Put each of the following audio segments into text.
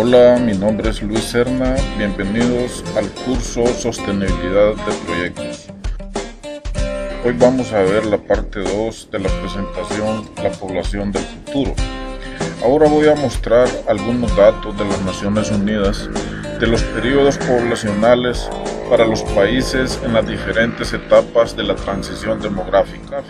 Hola, mi nombre es Luis Serna, bienvenidos al curso Sostenibilidad de Proyectos. Hoy vamos a ver la parte 2 de la presentación La población del futuro. Ahora voy a mostrar algunos datos de las Naciones Unidas de los periodos poblacionales para los países en las diferentes etapas de la transición demográfica.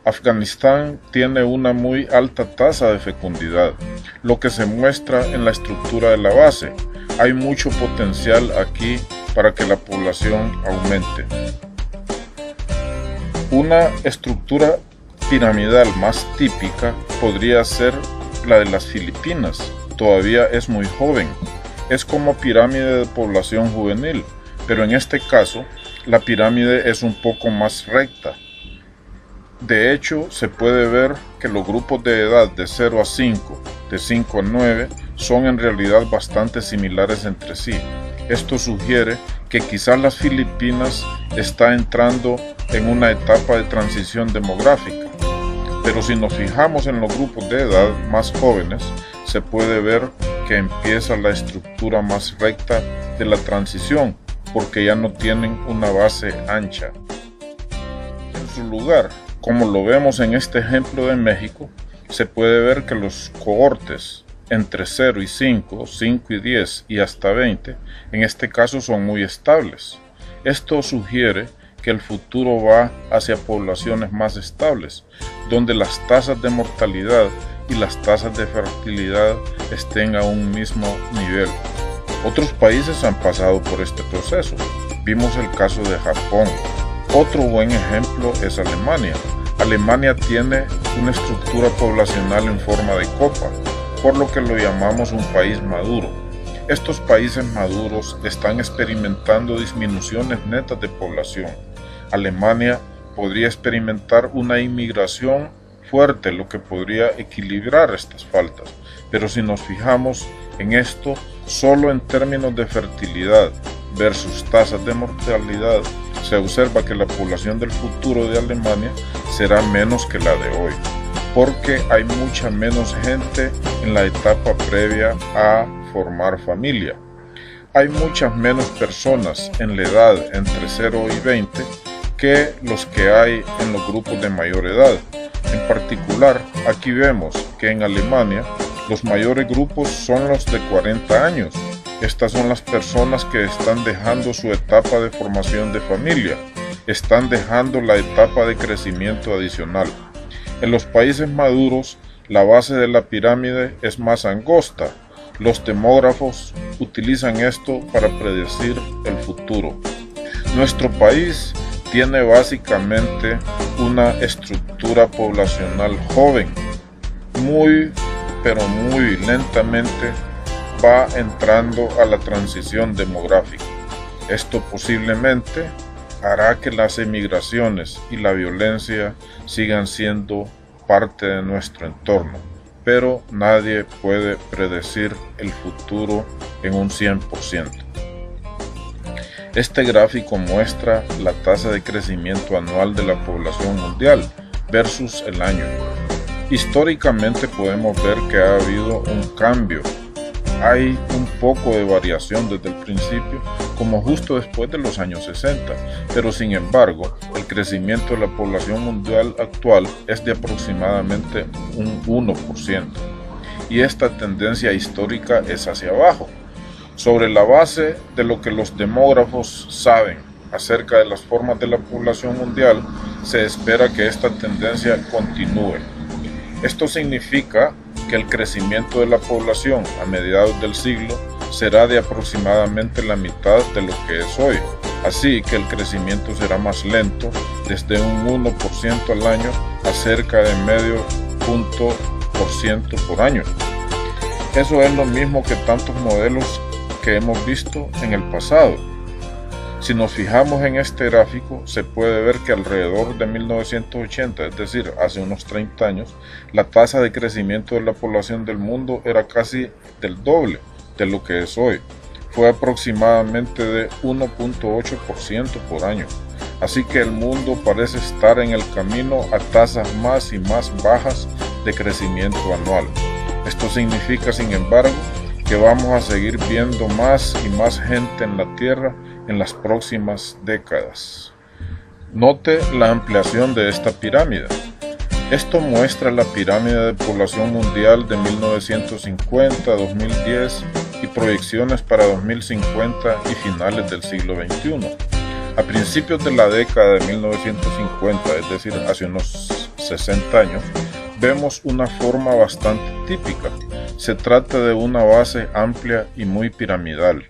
Afganistán tiene una muy alta tasa de fecundidad, lo que se muestra en la estructura de la base. Hay mucho potencial aquí para que la población aumente. Una estructura piramidal más típica podría ser la de las Filipinas. Todavía es muy joven. Es como pirámide de población juvenil, pero en este caso la pirámide es un poco más recta. De hecho, se puede ver que los grupos de edad de 0 a 5, de 5 a 9, son en realidad bastante similares entre sí. Esto sugiere que quizás las Filipinas está entrando en una etapa de transición demográfica. Pero si nos fijamos en los grupos de edad más jóvenes, se puede ver que empieza la estructura más recta de la transición, porque ya no tienen una base ancha. En su lugar, como lo vemos en este ejemplo de México, se puede ver que los cohortes entre 0 y 5, 5 y 10 y hasta 20, en este caso son muy estables. Esto sugiere que el futuro va hacia poblaciones más estables, donde las tasas de mortalidad y las tasas de fertilidad estén a un mismo nivel. Otros países han pasado por este proceso. Vimos el caso de Japón. Otro buen ejemplo es Alemania. Alemania tiene una estructura poblacional en forma de copa, por lo que lo llamamos un país maduro. Estos países maduros están experimentando disminuciones netas de población. Alemania podría experimentar una inmigración fuerte, lo que podría equilibrar estas faltas. Pero si nos fijamos en esto solo en términos de fertilidad versus tasas de mortalidad, se observa que la población del futuro de Alemania será menos que la de hoy, porque hay mucha menos gente en la etapa previa a formar familia. Hay muchas menos personas en la edad entre 0 y 20 que los que hay en los grupos de mayor edad. En particular, aquí vemos que en Alemania los mayores grupos son los de 40 años. Estas son las personas que están dejando su etapa de formación de familia, están dejando la etapa de crecimiento adicional. En los países maduros, la base de la pirámide es más angosta. Los demógrafos utilizan esto para predecir el futuro. Nuestro país tiene básicamente una estructura poblacional joven, pero muy lentamente va entrando a la transición demográfica. Esto posiblemente hará que las emigraciones y la violencia sigan siendo parte de nuestro entorno, pero nadie puede predecir el futuro en un 100%. Este gráfico muestra la tasa de crecimiento anual de la población mundial versus el año. Históricamente podemos ver que ha habido un cambio. Hay un poco de variación desde el principio, como justo después de los años 60, pero sin embargo, el crecimiento de la población mundial actual es de aproximadamente un 1%, y esta tendencia histórica es hacia abajo. Sobre la base de lo que los demógrafos saben acerca de las formas de la población mundial, se espera que esta tendencia continúe. Esto significa que el crecimiento de la población a mediados del siglo será de aproximadamente la mitad de lo que es hoy, así que el crecimiento será más lento, desde un 1% al año a cerca de medio punto por ciento por año. Eso es lo mismo que tantos modelos que hemos visto en el pasado. Si nos fijamos en este gráfico, se puede ver que alrededor de 1980, es decir, hace unos 30 años, la tasa de crecimiento de la población del mundo era casi del doble de lo que es hoy. Fue aproximadamente de 1.8% por año. Así que el mundo parece estar en el camino a tasas más y más bajas de crecimiento anual. Esto significa, sin embargo, que vamos a seguir viendo más y más gente en la Tierra en las próximas décadas. Note la ampliación de esta pirámide. Esto muestra la pirámide de población mundial de 1950 a 2010 y proyecciones para 2050 y finales del siglo XXI. A principios de la década de 1950, es decir, hace unos 60 años, vemos una forma bastante típica. Se trata de una base amplia y muy piramidal.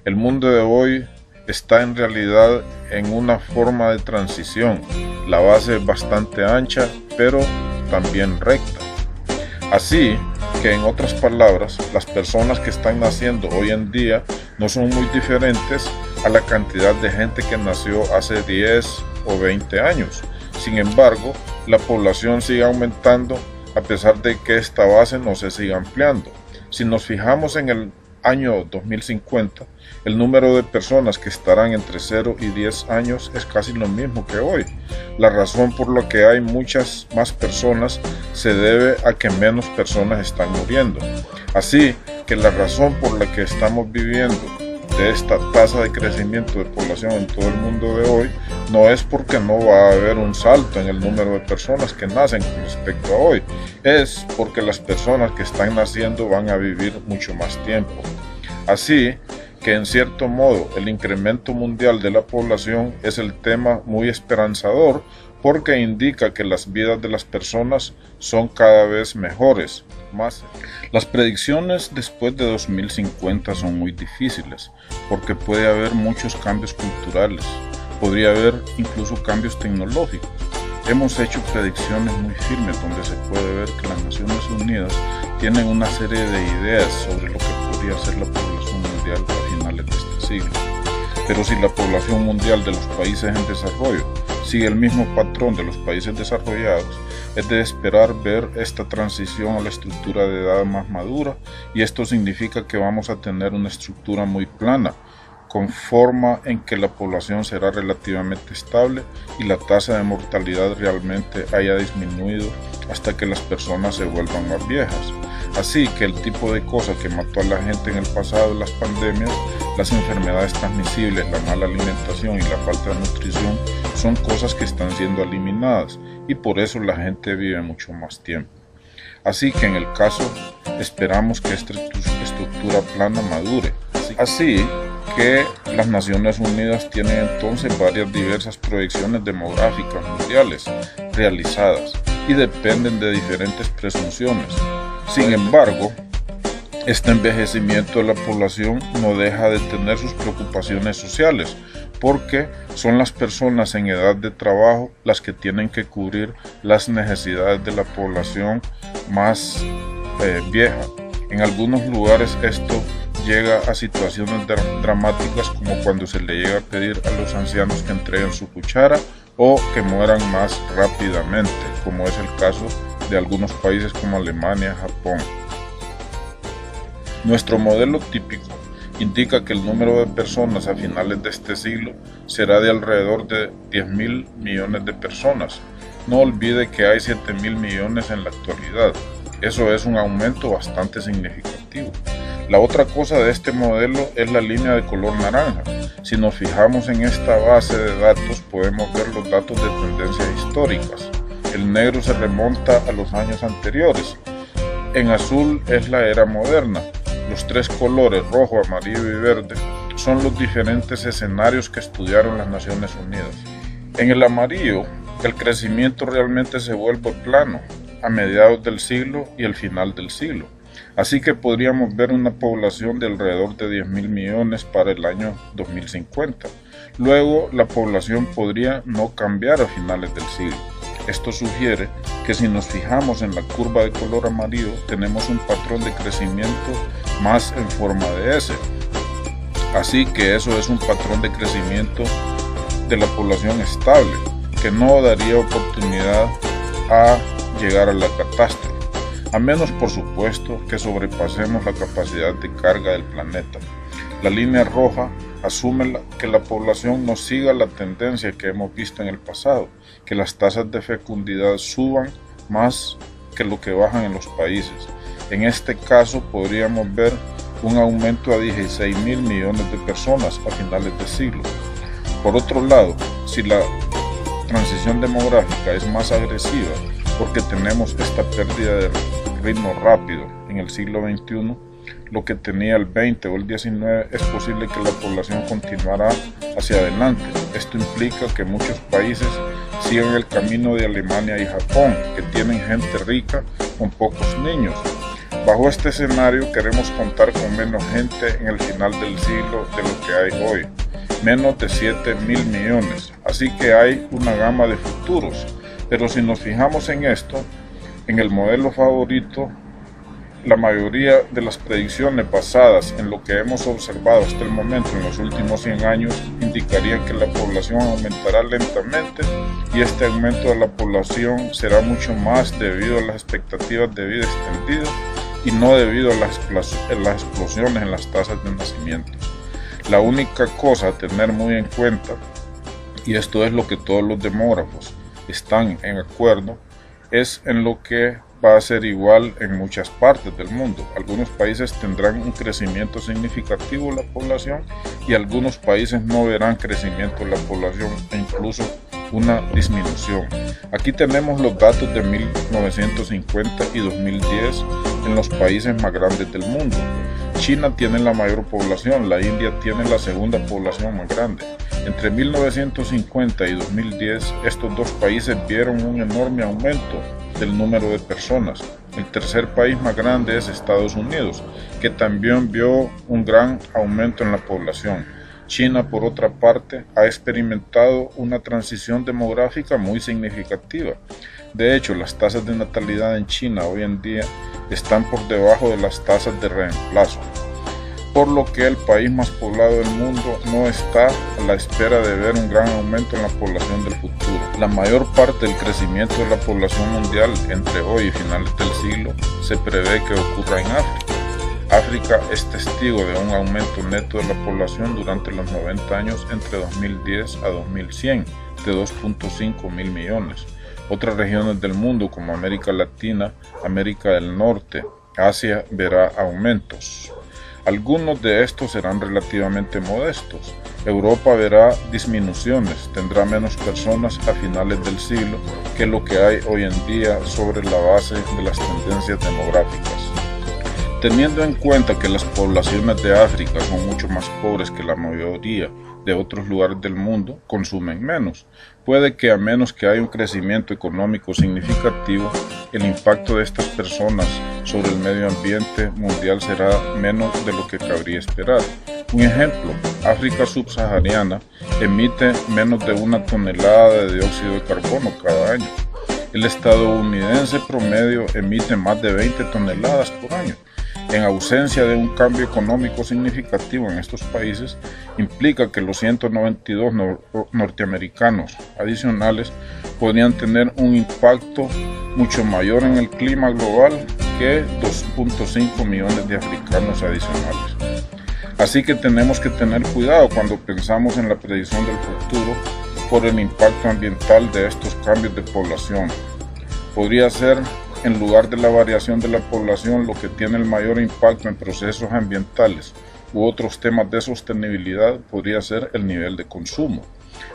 El mundo de hoy está en realidad en una forma de transición. La base es bastante ancha, pero también recta. Así que, en otras palabras, las personas que están naciendo hoy en día no son muy diferentes a la cantidad de gente que nació hace 10 o 20 años. Sin embargo, la población sigue aumentando a pesar de que esta base no se siga ampliando. Si nos fijamos en el año 2050, el número de personas que estarán entre 0 y 10 años es casi lo mismo que hoy. La razón por la que hay muchas más personas se debe a que menos personas están muriendo. Así que la razón por la que estamos viviendo de esta tasa de crecimiento de población en todo el mundo de hoy no es porque no va a haber un salto en el número de personas que nacen con respecto a hoy, es porque las personas que están naciendo van a vivir mucho más tiempo. Así que, en cierto modo, el incremento mundial de la población es el tema muy esperanzador porque indica que las vidas de las personas son cada vez mejores. Las predicciones después de 2050 son muy difíciles porque puede haber muchos cambios culturales, podría haber incluso cambios tecnológicos. Hemos hecho predicciones muy firmes donde se puede ver que las Naciones Unidas tienen una serie de ideas sobre lo que podría ser la población mundial a finales de este siglo. Pero si la población mundial de los países en desarrollo sigue el mismo patrón de los países desarrollados, es de esperar ver esta transición a la estructura de edad más madura, y esto significa que vamos a tener una estructura muy plana, con forma en que la población será relativamente estable y la tasa de mortalidad realmente haya disminuido hasta que las personas se vuelvan más viejas. Así que el tipo de cosas que mató a la gente en el pasado, las pandemias, las enfermedades transmisibles, la mala alimentación y la falta de nutrición, son cosas que están siendo eliminadas y por eso la gente vive mucho más tiempo. Así que, en el caso, esperamos que esta estructura plana madure. Así que las Naciones Unidas tienen entonces varias diversas proyecciones demográficas mundiales realizadas y dependen de diferentes presunciones. Sin embargo, este envejecimiento de la población no deja de tener sus preocupaciones sociales, porque son las personas en edad de trabajo las que tienen que cubrir las necesidades de la población más vieja. En algunos lugares esto llega a situaciones dramáticas, como cuando se le llega a pedir a los ancianos que entreguen su cuchara o que mueran más rápidamente, como es el caso de algunos países como Alemania, Japón. Nuestro modelo típico indica que el número de personas a finales de este siglo será de alrededor de 10.000 millones de personas. No olvide que hay 7.000 millones en la actualidad. Eso es un aumento bastante significativo. La otra cosa de este modelo es la línea de color naranja. Si nos fijamos en esta base de datos, podemos ver los datos de tendencias históricas. El negro se remonta a los años anteriores. En azul es la era moderna. Los tres colores, rojo, amarillo y verde, son los diferentes escenarios que estudiaron las Naciones Unidas. En el amarillo, el crecimiento realmente se vuelve plano a mediados del siglo y el final del siglo. Así que podríamos ver una población de alrededor de 10.000 millones para el año 2050. Luego, la población podría no cambiar a finales del siglo. Esto sugiere que si nos fijamos en la curva de color amarillo, tenemos un patrón de crecimiento más en forma de S. Así que eso es un patrón de crecimiento de la población estable, que no daría oportunidad a llegar a la catástrofe, a menos por supuesto que sobrepasemos la capacidad de carga del planeta. La línea roja asume que la población no siga la tendencia que hemos visto en el pasado, que las tasas de fecundidad suban más que lo que bajan en los países. En este caso podríamos ver un aumento a 16.000 millones de personas a finales de siglo. Por otro lado, si la transición demográfica es más agresiva porque tenemos esta pérdida de ritmo rápido en el siglo XXI, lo que tenía el 20 o el 19, es posible que la población continuará hacia adelante. Esto implica que muchos países sigan el camino de Alemania y Japón, que tienen gente rica con pocos niños. Bajo este escenario queremos contar con menos gente en el final del siglo de lo que hay hoy, menos de 7.000 millones, así que hay una gama de futuros. Pero si nos fijamos en esto, en el modelo favorito, la mayoría de las predicciones basadas en lo que hemos observado hasta el momento en los últimos 100 años indicarían que la población aumentará lentamente, y este aumento de la población será mucho más debido a las expectativas de vida extendidas y no debido a las explosiones en las tasas de nacimiento. La única cosa a tener muy en cuenta, y esto es lo que todos los demógrafos están en acuerdo, es en lo que va a ser igual en muchas partes del mundo. Algunos países tendrán un crecimiento significativo de la población y algunos países no verán crecimiento de la población e incluso una disminución. Aquí tenemos los datos de 1950 y 2010 en los países más grandes del mundo. China tiene la mayor población, la India tiene la segunda población más grande. Entre 1950 y 2010, estos dos países vieron un enorme aumento del número de personas. El tercer país más grande es Estados Unidos, que también vio un gran aumento en la población. China, por otra parte, ha experimentado una transición demográfica muy significativa. De hecho, las tasas de natalidad en China hoy en día están por debajo de las tasas de reemplazo, por lo que el país más poblado del mundo no está a la espera de ver un gran aumento en la población del futuro. La mayor parte del crecimiento de la población mundial entre hoy y finales del siglo se prevé que ocurra en África. África es testigo de un aumento neto de la población durante los 90 años entre 2010 a 2100 de 2.5 mil millones. Otras regiones del mundo como América Latina, América del Norte, Asia verá aumentos. Algunos de estos serán relativamente modestos. Europa verá disminuciones, tendrá menos personas a finales del siglo que lo que hay hoy en día sobre la base de las tendencias demográficas. Teniendo en cuenta que las poblaciones de África son mucho más pobres que la mayoría de otros lugares del mundo, consumen menos. Puede que a menos que haya un crecimiento económico significativo, el impacto de estas personas sobre el medio ambiente mundial será menos de lo que cabría esperar. Un ejemplo, África subsahariana emite menos de 1 tonelada de dióxido de carbono cada año. El estadounidense promedio emite más de 20 toneladas por año. En ausencia de un cambio económico significativo en estos países, implica que los 192 norteamericanos adicionales podrían tener un impacto mucho mayor en el clima global que 2.5 millones de africanos adicionales. Así que tenemos que tener cuidado cuando pensamos en la predicción del futuro por el impacto ambiental de estos cambios de población. Podría ser, en lugar de la variación de la población, lo que tiene el mayor impacto en procesos ambientales u otros temas de sostenibilidad podría ser el nivel de consumo.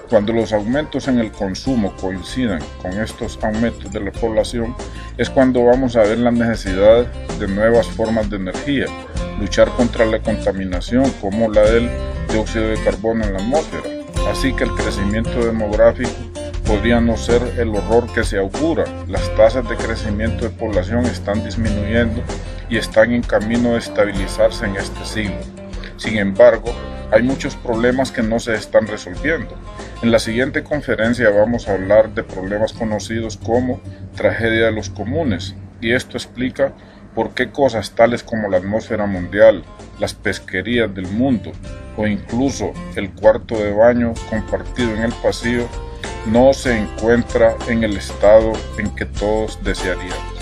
Cuando los aumentos en el consumo coincidan con estos aumentos de la población, es cuando vamos a ver la necesidad de nuevas formas de energía, luchar contra la contaminación como la del dióxido de carbono en la atmósfera. Así que el crecimiento demográfico podría no ser el horror que se augura. Las tasas de crecimiento de población están disminuyendo y están en camino de estabilizarse en este siglo. Sin embargo, hay muchos problemas que no se están resolviendo. En la siguiente conferencia vamos a hablar de problemas conocidos como tragedia de los comunes, y esto explica por qué cosas tales como la atmósfera mundial, las pesquerías del mundo o incluso el cuarto de baño compartido en el pasillo no se encuentra en el estado en que todos desearíamos.